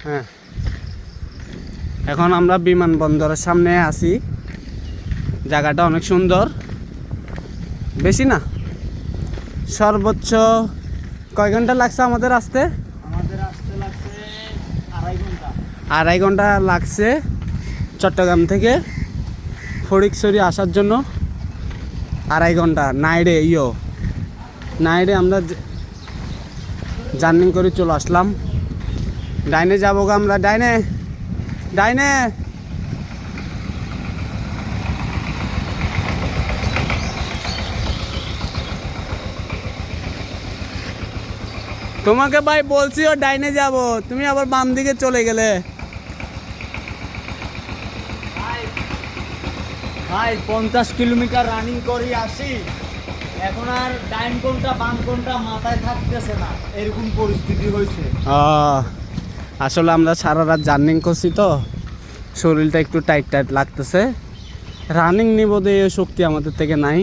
হ্যাঁ, এখন আমরা বিমানবন্দরের সামনে আছি। জায়গাটা অনেক সুন্দর, বেশি না, সর্বোচ্চ কয় ঘন্টা লাগছে আমাদের আসতে? আমাদের আসতে লাগছে 2.5 ঘন্টা। 2.5 ঘন্টা লাগছে চট্টগ্রাম থেকে ফটিকছড়ি আসার জন্য। 2.5 ঘন্টা নাইডে আমরা জার্নি করে চলে আসলাম। ডাইনে যাবো গো আমরা, ডাইনে ডাইনে। তোমাকে ভাই বলছি ও ডাইনে যাব, তুমি আবার বাম দিকে চলে গেলে। ভাই 50 কিলোমিটার রানিং করে আসি, এখন আর ডাইন কোনটা বাম কোনটা মাথায় থাকতেছে না, এরকম পরিস্থিতি হয়েছে। আসলে আমরা সারা রাত জার্নিং করছি তো শরীরটা একটু টাইট টাইট লাগতেছে। রানিং নিব দিয়ে শক্তি আমাদের থেকে নাই,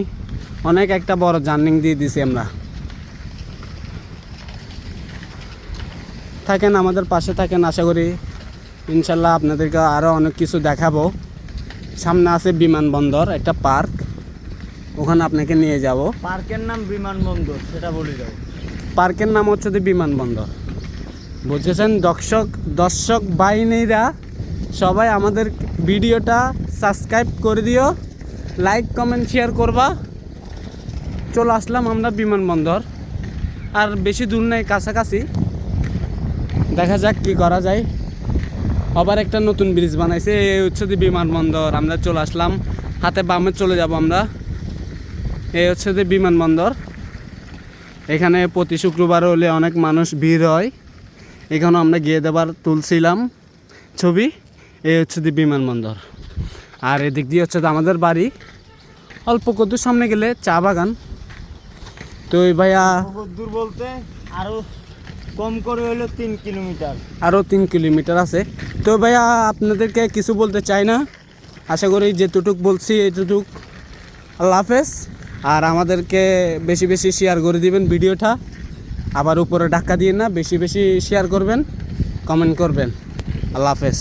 অনেক একটা বড় জার্নিং দিয়ে দিছি আমরা। থাকেন আমাদের পাশে থাকেন, আশা করি ইনশাল্লাহ আপনাদেরকে আরও অনেক কিছু দেখাবো। সামনে আছে বিমানবন্দর, একটা পার্ক, ওখানে আপনাকে নিয়ে যাব। পার্কের নাম বিমানবন্দর, সেটা বলে যাও। পার্কের নাম হচ্ছে বিমানবন্দর, বুঝেছেন? দর্শক বাহিনীরা সবাই আমাদের ভিডিওটা সাবস্ক্রাইব করে দিও, লাইক কমেন্ট শেয়ার করবা। চলে আসলাম আমরা বিমানবন্দর, আর বেশি দূর নেই, কাছাকাছি। দেখা যাক কি করা যায়। আবার একটা নতুন ব্রিজ বানাইছে, এই হচ্ছে বিমানবন্দর। আমরা চলে আসলাম, হাতে বামে চলে যাব আমরা। এই হচ্ছে বিমানবন্দর। এখানে প্রতি শুক্রবার হলে অনেক মানুষ ভিড় হয়। এখানেও আমরা গিয়ে দেবার তুলছিলাম ছবি। এই হচ্ছে বিমানবন্দর, আর এদিক দিয়ে হচ্ছে আমাদের বাড়ি। অল্প কত সামনে গেলে চা বাগান। তো ওই ভাইয়া দূর বলতে আরো কম করে হলো 3 কিলোমিটার। আরও 3 কিলোমিটার আছে। তো ভাইয়া আপনাদেরকে কিছু বলতে চাই না, আশা করি যেটুক বলছি এতটুক। আল্লাহ হাফেজ। আর আমাদেরকে বেশি বেশি শেয়ার করে দিবেন ভিডিওটা, আবার উপরে ধাক্কা দিয়ে না, বেশি বেশি শেয়ার করবেন, কমেন্ট করবেন। আল্লাহ হাফেজ।